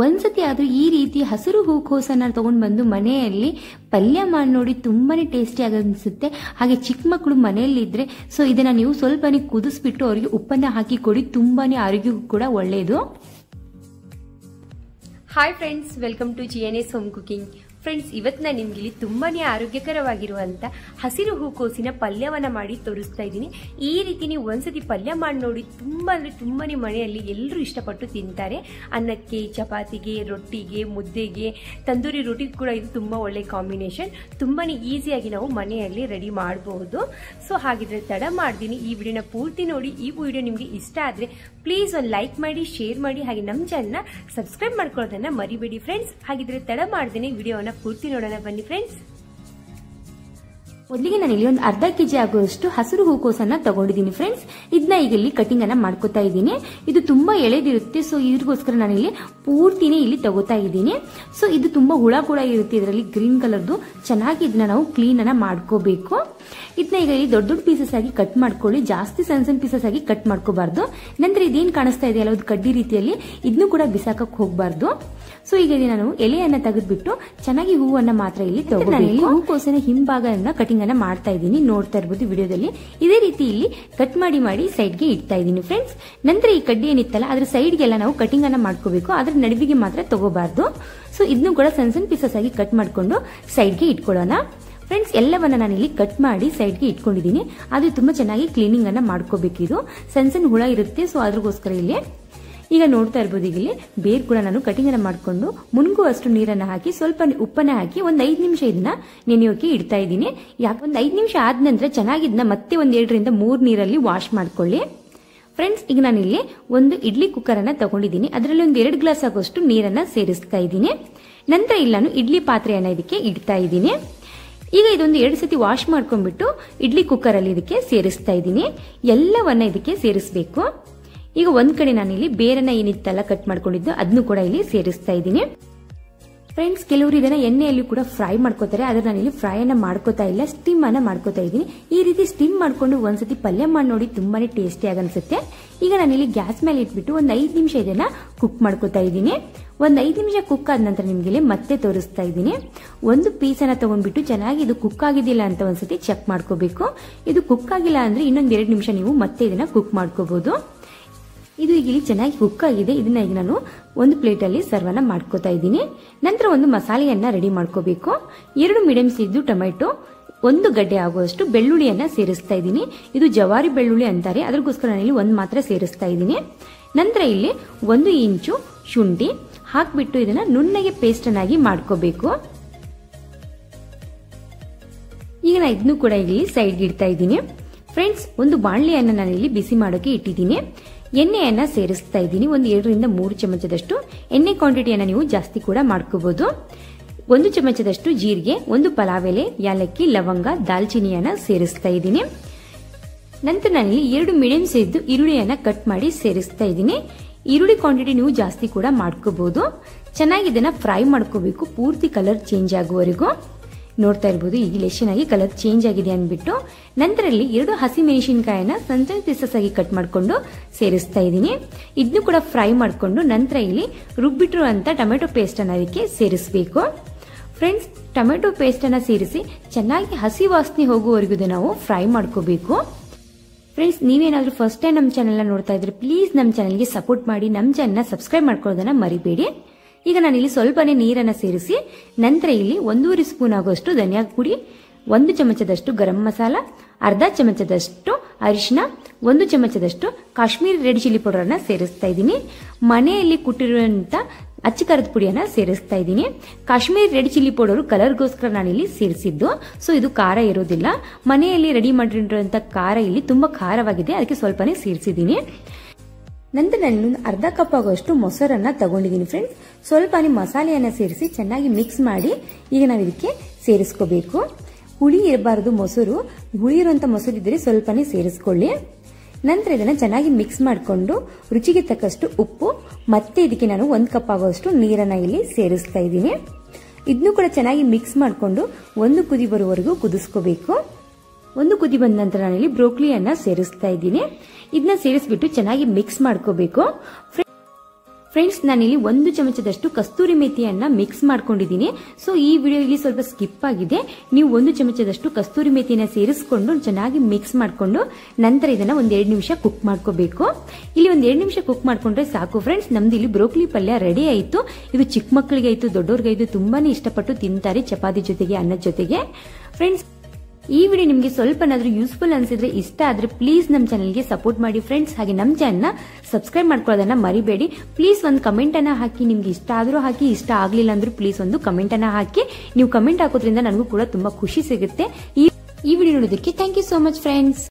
ಒಂದ್ಸತಿ ಆದ್ರೂ ಈ ರೀತಿ ಹಸಿರು ಹೂಕೋಸನ್ನ ತಗೊಂಡ್ ಬಂದು ಮನೆಯಲ್ಲಿ ಪಲ್ಯ ಮಾಡಿ ನೋಡಿ ತುಂಬಾನೇ ಟೇಸ್ಟಿ ಆಗಿ ಅನ್ಸುತ್ತೆ. ಹಾಗೆ ಚಿಕ್ಕ ಮಕ್ಕಳು ಮನೆಯಲ್ಲಿ ಇದ್ರೆ ಸೊ ಇದನ್ನ ನೀವು ಸ್ವಲ್ಪನೇ ಕುದಿಸ್ಬಿಟ್ಟು ಅವರಿಗೆ ಉಪ್ಪನ್ನ ಹಾಕಿ ಕೊಡಿ, ತುಂಬಾನೇ ಆರೋಗ್ಯಕ್ಕೂ ಕೂಡ ಒಳ್ಳೆಯದು. Hi friends, welcome to GNS home cooking. Friends, ಇವತ್ತು ನಾನು ನಿಮ್ಗೆ ಇಲ್ಲಿ ತುಂಬಾನೇ ಆರೋಗ್ಯಕರವಾಗಿರುವಂತ ಹಸಿರು ಹೂಕೋಸಿನ ಪಲ್ಯವನ್ನ ಮಾಡಿ ತೋರಿಸ್ತಾ ಇದ್ದೀನಿ. ಈ ರೀತಿ ನೀವು ಒಂದ್ಸತಿ ಪಲ್ಯ ಮಾಡಿ ನೋಡಿ, ತುಂಬಾನೇ ಮನೆಯಲ್ಲಿ ಎಲ್ಲರೂ ಇಷ್ಟಪಟ್ಟು ತಿಂತಾರೆ. ಅನ್ನಕ್ಕೆ, ಚಪಾತಿಗೆ, ರೊಟ್ಟಿಗೆ, ಮುದ್ದೆಗೆ, ತಂದೂರಿ ರೊಟ್ಟಿಗೆ ಕೂಡ ಇದು ತುಂಬಾ ಒಳ್ಳೆ ಕಾಂಬಿನೇಷನ್. ತುಂಬಾನೇ ಈಸಿಯಾಗಿ ನಾವು ಮನೆಯಲ್ಲಿ ರೆಡಿ ಮಾಡಬಹುದು. ಸೊ ಹಾಗಿದ್ರೆ ತಡ ಮಾಡ್ತೀನಿ, ಈ ವಿಡಿಯೋನ ಪೂರ್ತಿ ನೋಡಿ. ಈ ವಿಡಿಯೋ ನಿಮ್ಗೆ ಇಷ್ಟ ಆದ್ರೆ ಪ್ಲೀಸ್ ಒಂದು ಲೈಕ್ ಮಾಡಿ, ಶೇರ್ ಮಾಡಿ, ಹಾಗೆ ನಮ್ಮ ಚಾನೆಲ್ನ ಸಬ್ಸ್ಕ್ರೈಬ್ ಮಾಡ್ಕೊಳ್ಳೋದನ್ನ ಮರಿಬೇಡಿ ಫ್ರೆಂಡ್ಸ್. ಹಾಗಿದ್ರೆ ತಡ ಮಾಡ್ತೀನಿ, ವಿಡಿಯೋನ ಪೂರ್ತಿ ನೋಡೋಣ ಬನ್ನಿ ಫ್ರೆಂಡ್ಸ್. ಮೊದಲಿಗೆ ನಾನು ಇಲ್ಲಿ ಒಂದು ಅರ್ಧ ಕೆಜಿ ಆಗುವಷ್ಟು ಹಸಿರು ಹೂಕೋಸನ್ನ ತಗೊಂಡಿದ್ದೀನಿ ಫ್ರೆಂಡ್ಸ್. ಇದನ್ನ ಈಗ ಇಲ್ಲಿ ಕಟಿಂಗ್ ಅನ್ನ ಮಾಡ್ಕೋತಾ ಇದ್ದೀನಿ. ಇದು ತುಂಬಾ ಎಳೆದಿರುತ್ತೆ, ಸೊ ಇದಕ್ಕೋಸ್ಕರ ನಾನು ಇಲ್ಲಿ ಪೂರ್ತಿನೇ ಇಲ್ಲಿ ತಗೋತಾ ಇದ್ದೀನಿ. ಸೊ ಇದು ತುಂಬಾ ಹುಳ ಕೂಡ ಇರುತ್ತೆ ಇದರಲ್ಲಿ, ಗ್ರೀನ್ ಕಲರ್ದು. ಚೆನ್ನಾಗಿ ಇದನ್ನ ನಾವು ಕ್ಲೀನ್ ಅನ್ನ ಮಾಡ್ಕೋಬೇಕು. ಇದನ್ನ ಈಗ ಇಲ್ಲಿ ದೊಡ್ಡ ದೊಡ್ಡ ಪೀಸಸ್ ಆಗಿ ಕಟ್ ಮಾಡ್ಕೊಳ್ಳಿ, ಜಾಸ್ತಿ ಸಣ್ಣ ಸಣ್ಣ ಪೀಸಸ್ ಆಗಿ ಕಟ್ ಮಾಡ್ಕೋಬಾರ್ದು. ನಂತರ ಇದೇನ್ ಕಾಣಿಸ್ತಾ ಇದೆಯಲ್ಲ ಒಂದು ಕಡ್ಡಿ ರೀತಿಯಲ್ಲಿ, ಇದನ್ನು ಕೂಡ ಬಿಸಾಕಕ್ ಹೋಗ್ಬಾರ್ದು. ಸೊ ಈಗ ಇಲ್ಲಿ ನಾನು ಎಲೆಯನ್ನ ತೆಗೆದ್ಬಿಟ್ಟು ಚೆನ್ನಾಗಿ ಹೂವನ್ನ ಮಾತ್ರ ಇಲ್ಲಿ ತಗೋಬೇಕು. ಹೂಕೋಸಿನ ಹಿಂಭಾಗವನ್ನ ಕಟಿಂಗ್ ಅನ್ನ ಮಾಡ್ತಾ ಇದ್ದೀನಿ, ನೋಡ್ತಾ ಇರಬಹುದು ವಿಡಿಯೋದಲ್ಲಿ. ಇದೇ ರೀತಿ ಇಲ್ಲಿ ಕಟ್ ಮಾಡಿ ಸೈಡ್ಗೆ ಇಡ್ತಾ ಇದ್ದೀನಿ ಫ್ರೆಂಡ್ಸ್. ನಂತರ ಈ ಕಡ್ಡಿ ಏನಿತ್ತಲ್ಲ ಅದ್ರ ಸೈಡ್ಗೆಲ್ಲ ನಾವು ಕಟಿಂಗ್ ಅನ್ನ ಮಾಡ್ಕೋಬೇಕು, ಅದ್ರ ನಡುವಿಗೆ ಮಾತ್ರ ತಗೋಬಾರ್ದು. ಸೊ ಇದನ್ನು ಕೂಡ ಸಣ್ಣ ಸಣ್ಣ ಪೀಸಸ್ ಆಗಿ ಕಟ್ ಮಾಡ್ಕೊಂಡು ಸೈಡ್ಗೆ ಇಟ್ಕೊಳ್ಳೋಣ ಫ್ರೆಂಡ್ಸ್. ಎಲ್ಲವನ್ನ ನಾನು ಇಲ್ಲಿ ಕಟ್ ಮಾಡಿ ಸೈಡ್ಗೆ ಇಟ್ಕೊಂಡಿದ್ದೀನಿ. ಅದು ತುಂಬಾ ಚೆನ್ನಾಗಿ ಕ್ಲೀನಿಂಗ್ ಅನ್ನ ಮಾಡ್ಕೋಬೇಕು. ಇದು ಸಣ್ಣ ಹುಳ ಇರುತ್ತೆ, ಸೊ ಅದ್ರಗೋಸ್ಕರ ಇಲ್ಲಿ ಈಗ ನೋಡ್ತಾ ಇರ್ಬೋದು. ಈಗ ಇಲ್ಲಿ ಬೇರ್ ಕೂಡ ನಾನು ಕಟಿಂಗ್ ಅನ್ನ ಮಾಡ್ಕೊಂಡು ಮುನ್ಗುವಷ್ಟು ನೀರನ್ನ ಹಾಕಿ ಸ್ವಲ್ಪ ಉಪ್ಪನ್ನ ಹಾಕಿ ಒಂದ್ 5 ನಿಮಿಷ ಇದನ್ನ ನೆನೆಯೋಕೆ ಇಡ್ತಾ ಇದ್ದೀನಿ. ಯಾಕೆ ಒಂದ್ 5 ನಿಮಿಷ ಆದ ನಂತರ ಚೆನ್ನಾಗಿ ಇದನ್ನ ಮತ್ತೆ ಒಂದ್ 2 ರಿಂದ 3 ನೀರಲ್ಲಿ ವಾಶ್ ಮಾಡ್ಕೊಳ್ಳಿ ಫ್ರೆಂಡ್ಸ್. ಈಗ ನಾನು ಇಲ್ಲಿ ಒಂದು ಇಡ್ಲಿ ಕುಕ್ಕರ್ ಅನ್ನ ತಗೊಂಡಿದ್ದೀನಿ, ಅದರಲ್ಲಿ ಒಂದು 2 ಗ್ಲಾಸ್ ಆಗುವಷ್ಟು ನೀರನ್ನ ಸೇರಿಸ್ತಾ ಇದ್ದೀನಿ. ನಂತರ ಇಲ್ಲಿ ನಾನು ಇಡ್ಲಿ ಪಾತ್ರೆಯನ್ನ ಇದಕ್ಕೆ ಇಡ್ತಾ ಇದ್ದೀನಿ. ಈಗ ಇದೊಂದು 2 ಸತಿ ವಾಶ್ ಮಾಡ್ಕೊಂಡ್ಬಿಟ್ಟು ಇಡ್ಲಿ ಕುಕ್ಕರ್ ಅಲ್ಲಿ ಇದಕ್ಕೆ ಸೇರಿಸ್ತಾ ಇದ್ದೀನಿ. ಎಲ್ಲವನ್ನ ಇದಕ್ಕೆ ಸೇರಿಸಬೇಕು. ಈಗ ಒಂದ್ ಕಡೆ ನಾನು ಇಲ್ಲಿ ಬೇರನ್ನ ಏನಿತ್ತಲ್ಲ ಕಟ್ ಮಾಡ್ಕೊಂಡಿದ್ದು ಅದನ್ನು ಕೂಡ ಇಲ್ಲಿ ಸೇರಿಸ್ತಾ ಇದ್ದೀನಿ ಫ್ರೆಂಡ್ಸ್. ಕೆಲವರು ಇದನ್ನ ಎಣ್ಣೆಯಲ್ಲಿ ಕೂಡ ಫ್ರೈ ಮಾಡ್ಕೋತಾರೆ, ಆದ್ರೆ ನಾನು ಇಲ್ಲಿ ಫ್ರೈ ಅನ್ನ ಮಾಡ್ಕೋತಾ ಇಲ್ಲ, ಸ್ಟೀಮ್ ಅನ್ನ ಮಾಡ್ಕೋತಾ ಇದ್ದೀನಿ. ಈ ರೀತಿ ಸ್ಟೀಮ್ ಮಾಡ್ಕೊಂಡು ಒಂದ್ಸತಿ ಪಲ್ಯ ಮಾಡಿ ನೋಡಿ, ತುಂಬಾನೇ ಟೇಸ್ಟಿ ಆಗಿ ಅನ್ಸುತ್ತೆ. ಈಗ ನಾನು ಇಲ್ಲಿ ಗ್ಯಾಸ್ ಮೇಲೆ ಇಟ್ಬಿಟ್ಟು ಒಂದ್ 5 ನಿಮಿಷ ಇದನ್ನ ಕುಕ್ ಮಾಡ್ಕೋತಾ ಇದ್ದೀನಿ. ಒಂದ್ 5 ನಿಮಿಷ ಕುಕ್ ಆದ ನಂತರ ನಿಮ್ಗೆ ಮತ್ತೆ ತೋರಿಸ್ತಾ ಇದ್ದೀನಿ. ಒಂದು ಪೀಸ್ ಅನ್ನ ತಗೊಂಡ್ಬಿಟ್ಟು ಚೆನ್ನಾಗಿ ಇದು ಕುಕ್ ಆಗಿದಿಲ್ಲ ಅಂತ ಒಂದ್ಸತಿ ಚೆಕ್ ಮಾಡ್ಕೋಬೇಕು. ಇದು ಕುಕ್ ಆಗಿಲ್ಲ ಅಂದ್ರೆ ಇನ್ನೊಂದ್ 2 ನಿಮಿಷ ನೀವು ಮತ್ತೆ ಇದನ್ನ ಕುಕ್ ಮಾಡ್ಕೋಬಹುದು. ಇದು ಈಗ ಇಲ್ಲಿ ಚೆನ್ನಾಗಿ ಕುಕ್ ಆಗಿದೆ. ಇದನ್ನ ಈಗ ನಾನು ಒಂದು ಪ್ಲೇಟ್ ಅಲ್ಲಿ ಸರ್ವ್ ಅನ್ನ ಮಾಡ್ಕೋತಾ ಇದ್ದೀನಿ. ನಂತರ ಒಂದು ಮಸಾಲೆಯನ್ನ ರೆಡಿ ಮಾಡ್ಕೋಬೇಕು. 2 ಮೀಡಿಯಂ ಸೈಜ್ ಟೊಮೆಟೊ, 1 ಗಡ್ಡೆ ಆಗುವಷ್ಟು ಬೆಳ್ಳುಳ್ಳಿಯನ್ನ ಸೇರಿಸ್ತಾ ಇದ್ದೀನಿ. ಇದು ಜವಾರಿ ಬೆಳ್ಳುಳ್ಳಿ ಅಂತಾರೆ, ಅದಕ್ಕೋಸ್ಕರ ನಾನು ಇಲ್ಲಿ ಒಂದು ಮಾತ್ರ ಸೇರಿಸ್ತಾ ಇದ್ದೀನಿ. ನಂತರ ಇಲ್ಲಿ 1 ಇಂಚು ಶುಂಠಿ ಹಾಕ್ಬಿಟ್ಟು ಇದನ್ನ ನುಣ್ಣಗೆ ಪೇಸ್ಟ್ ಅನ್ನಾಗಿ ಮಾಡ್ಕೋಬೇಕು. ಈಗ ನಾನು ಇದನ್ನು ಕೂಡ ಇಲ್ಲಿ ಸೈಡ್ ಇಡ್ತಾ ಇದ್ದೀನಿ ಫ್ರೆಂಡ್ಸ್. ಒಂದು ಬಾಣಲೆಯನ್ನ ನಾನು ಇಲ್ಲಿ ಬಿಸಿ ಮಾಡೋಕೆ ಇಟ್ಟಿದ್ದೀನಿ. ಎಣ್ಣೆಯನ್ನ ಸೇರಿಸ್ತಾ ಇದ್ದೀನಿ. ಒಂದು 2 ರಿಂದ 3 ಚಮಚದಷ್ಟು ಎಣ್ಣೆ ಕ್ವಾಂಟಿಟಿಯನ್ನ ನೀವು ಜಾಸ್ತಿ ಕೂಡ ಮಾಡ್ಕೋಬಹುದು. 1 ಚಮಚದಷ್ಟು ಜೀರಿಗೆ, 1 ಪಲಾವ್ ಎಲೆ, ಯಾಲಕ್ಕಿ, ಲವಂಗ, ದಾಲ್ಚಿನಿಯನ್ನ ಸೇರಿಸ್ತಾ ಇದ್ದೀನಿ. ನಂತರ ನಾನಿಲ್ಲಿ 2 ಮೀಡಿಯಂ ಸೈಜ್ ಈರುಳ್ಳಿಯನ್ನ ಕಟ್ ಮಾಡಿ ಸೇರಿಸ್ತಾ ಇದ್ದೀನಿ. ಈರುಳ್ಳಿ ಕ್ವಾಂಟಿಟಿ ನೀವು ಜಾಸ್ತಿ ಕೂಡ ಮಾಡ್ಕೋಬಹುದು. ಚೆನ್ನಾಗಿ ಇದನ್ನ ಫ್ರೈ ಮಾಡ್ಕೋಬೇಕು, ಪೂರ್ತಿ ಕಲರ್ ಚೇಂಜ್ ಆಗುವವರೆಗೂ. ನೋಡ್ತಾ ಇರಬಹುದು ಈಗ ಲೆಶನಾಗಿ ಕಲರ್ ಚೇಂಜ್ ಆಗಿದೆ ಅಂದ್ಬಿಟ್ಟು. ನಂತರ ಇಲ್ಲಿ 2 ಹಸಿ ಮೆಣಸಿನಕಾಯಿನ ಸಣ್ಣ ಪೀಸಸ್ ಆಗಿ ಕಟ್ ಮಾಡ್ಕೊಂಡು ಸೇರಿಸ್ತಾ ಇದ್ದೀನಿ. ಇದನ್ನು ಕೂಡ ಫ್ರೈ ಮಾಡ್ಕೊಂಡು ನಂತರ ಇಲ್ಲಿ ರುಬ್ಬಿಟ್ಟಿರುವಂತ ಟೊಮೆಟೊ ಪೇಸ್ಟ್ ಅನ್ನ ಅದಕ್ಕೆ ಸೇರಿಸಬೇಕು ಫ್ರೆಂಡ್ಸ್. ಟೊಮೆಟೊ ಪೇಸ್ಟ್ ಅನ್ನ ಸೇರಿಸಿ ಚೆನ್ನಾಗಿ ಹಸಿ ವಾಸನೆ ಹೋಗುವವರೆಗೂ ನಾವು ಫ್ರೈ ಮಾಡ್ಕೋಬೇಕು ಫ್ರೆಂಡ್ಸ್. ನೀವೇನಾದ್ರೂ ಫಸ್ಟ್ ಟೈಮ್ ನಮ್ಮ ಚಾನೆಲ್ ನೋಡ್ತಾ ಇದ್ರೆ ಪ್ಲೀಸ್ ನಮ್ಮ ಚಾನೆಲ್ಗೆ ಸಪೋರ್ಟ್ ಮಾಡಿ, ನಮ್ಮ ಚಾನೆಲ್ ಸಬ್ಸ್ಕ್ರೈಬ್ ಮಾಡ್ಕೊಳ್ಳೋದನ್ನ ಮರಿಬೇಡಿ. ಈಗ ನಾನು ಇಲ್ಲಿ ಸ್ವಲ್ಪನೇ ನೀರನ್ನ ಸೇರಿಸಿ ನಂತರ ಇಲ್ಲಿ 1 ಸ್ಪೂನ್ ಆಗುವಷ್ಟು ಧನಿಯಾ ಪುಡಿ, 1 ಚಮಚದಷ್ಟು ಗರಂ ಮಸಾಲ, ಅರ್ಧ ಚಮಚದಷ್ಟು ಅರಿಶಿನ, 1 ಚಮಚದಷ್ಟು ಕಾಶ್ಮೀರಿ ರೆಡ್ ಚಿಲ್ಲಿ ಪೌಡರ್ ಅನ್ನ ಸೇರಿಸ್ತಾ ಇದ್ದೀನಿ. ಮನೆಯಲ್ಲಿ ಕುಟ್ಟಿರುವಂತ ಅಚ್ಚ ಖಾರದ ಪುಡಿಯನ್ನ ಸೇರಿಸ್ತಾ ಇದ್ದೀನಿ. ಕಾಶ್ಮೀರಿ ರೆಡ್ ಚಿಲ್ಲಿ ಪೌಡರ್ ಕಲರ್ಗೋಸ್ಕರ ನಾನಿಲ್ಲಿ ಸೇರಿಸಿದ್ದು, ಸೊ ಇದು ಖಾರ ಇರೋದಿಲ್ಲ. ಮನೆಯಲ್ಲಿ ರೆಡಿ ಮಾಡಿರುವಂತ ಖಾರ ಇಲ್ಲಿ ತುಂಬಾ ಖಾರವಾಗಿದೆ, ಅದಕ್ಕೆ ಸ್ವಲ್ಪನೇ ಸೇರಿಸಿದ್ದೀನಿ. ನಂತರ ನಾನು ಅರ್ಧ ಕಪ್ ಆಗುವಷ್ಟು ಮೊಸರನ್ನ ತಗೊಂಡಿದ್ದೀನಿ ಫ್ರೆಂಡ್ಸ್. ಸ್ವಲ್ಪನೇ ಮಸಾಲೆಯನ್ನ ಸೇರಿಸಿ ಚೆನ್ನಾಗಿ ಮಿಕ್ಸ್ ಮಾಡಿ ಈಗ ನಾವು ಇದಕ್ಕೆ ಸೇರಿಸ್ಕೋಬೇಕು. ಹುಳಿ ಇರಬಾರದು ಮೊಸರು, ಹುಳಿ ಇರುವಂತ ಮೊಸರು ಇದ್ರೆ ಸ್ವಲ್ಪನೇ ಸೇರಿಸ್ಕೊಳ್ಳಿ. ನಂತರ ಇದನ್ನ ಚೆನ್ನಾಗಿ ಮಿಕ್ಸ್ ಮಾಡಿಕೊಂಡು ರುಚಿಗೆ ತಕ್ಕಷ್ಟು ಉಪ್ಪು ಮತ್ತೆ ಇದಕ್ಕೆ ನಾನು 1 ಕಪ್ ಆಗುವಷ್ಟು ನೀರನ್ನ ಇಲ್ಲಿ ಸೇರಿಸ್ತಾ ಇದ್ದೀನಿ. ಇದನ್ನು ಕೂಡ ಚೆನ್ನಾಗಿ ಮಿಕ್ಸ್ ಮಾಡಿಕೊಂಡು 1 ಕುದಿ ಬರುವವರೆಗೂ ಕುದಿಸ್ಕೋಬೇಕು. 1 ಕುದಿ ಬಂದ ನಂತರ ನಾನಿಲ್ಲಿ ಬ್ರೋಕೊಲಿಯನ್ನ ಸೇರಿಸ್ತಾ ಇದ್ದೀನಿ. ಇದನ್ನ ಸೇರಿಸ್ಬಿಟ್ಟು ಚೆನ್ನಾಗಿ ಮಿಕ್ಸ್ ಮಾಡ್ಕೋಬೇಕು. ಫ್ರೆಂಡ್ಸ್, ನಾನಿಲ್ಲಿ 1 ಚಮಚದಷ್ಟು ಕಸ್ತೂರಿ ಮೇಥಿಯನ್ನ ಮಿಕ್ಸ್ ಮಾಡ್ಕೊಂಡಿದ್ದೀನಿ. ಸೊ ಈ ವಿಡಿಯೋ ಇಲ್ಲಿ ಸ್ವಲ್ಪ ಸ್ಕಿಪ್ ಆಗಿದೆ. ನೀವು 1 ಚಮಚದಷ್ಟು ಕಸ್ತೂರಿ ಮೇಥಿನ ಸೇರಿಸ್ಕೊಂಡು ಚೆನ್ನಾಗಿ ಮಿಕ್ಸ್ ಮಾಡ್ಕೊಂಡು ನಂತರ ಇದನ್ನ 1-2 ನಿಮಿಷ ಕುಕ್ ಮಾಡ್ಕೋಬೇಕು. ಇಲ್ಲಿ 1-2 ನಿಮಿಷ ಕುಕ್ ಮಾಡ್ಕೊಂಡ್ರೆ ಸಾಕು ಫ್ರೆಂಡ್ಸ್. ನಮ್ದು ಇಲ್ಲಿ ಬ್ರೋಕೊಲಿ ಪಲ್ಯ ರೆಡಿ ಆಯಿತು. ಇದು ಚಿಕ್ಕ ಮಕ್ಕಳಿಗೆ ಆಯ್ತು, ದೊಡ್ಡವ್ರಿಗೆ ಆಯ್ತು, ತುಂಬಾನೇ ಇಷ್ಟಪಟ್ಟು ತಿಂತಾರೆ ಚಪಾತಿ ಜೊತೆಗೆ, ಅನ್ನದ ಜೊತೆಗೆ. ಫ್ರೆಂಡ್ಸ್, ಈ ವಿಡಿಯೋ ನಿಮಗೆ ಸ್ವಲ್ಪನಾದ್ರೂ ಯೂಸ್ಫುಲ್ ಅನ್ಸಿದ್ರೆ, ಇಷ್ಟ ಆದ್ರೆ ಪ್ಲೀಸ್ ನಮ್ಮ ಚಾನಲ್ಗೆ ಸಪೋರ್ಟ್ ಮಾಡಿ ಫ್ರೆಂಡ್ಸ್. ಹಾಗೆ ನಮ್ಮ ಚಾನಲ್ನ ಸಬ್ಸ್ಕ್ರೈಬ್ ಮಾಡ್ಕೊಳ್ಳೋದನ್ನ ಮರಿಬೇಡಿ. ಪ್ಲೀಸ್ ಒಂದು ಕಮೆಂಟ್ ಅನ್ನ ಹಾಕಿ. ನಿಮ್ಗೆ ಇಷ್ಟ ಆದ್ರೂ ಹಾಕಿ, ಇಷ್ಟ ಆಗ್ಲಿಲ್ಲ ಅಂದ್ರೂ ಪ್ಲೀಸ್ ಒಂದು ಕಮೆಂಟ್ ಅನ್ನ ಹಾಕಿ. ನೀವು ಕಮೆಂಟ್ ಹಾಕೋದ್ರಿಂದ ನನಗೂ ಕೂಡ ತುಂಬಾ ಖುಷಿ ಸಿಗುತ್ತೆ. ಈ ವಿಡಿಯೋ ನೋಡೋದಕ್ಕೆ thank you so much friends.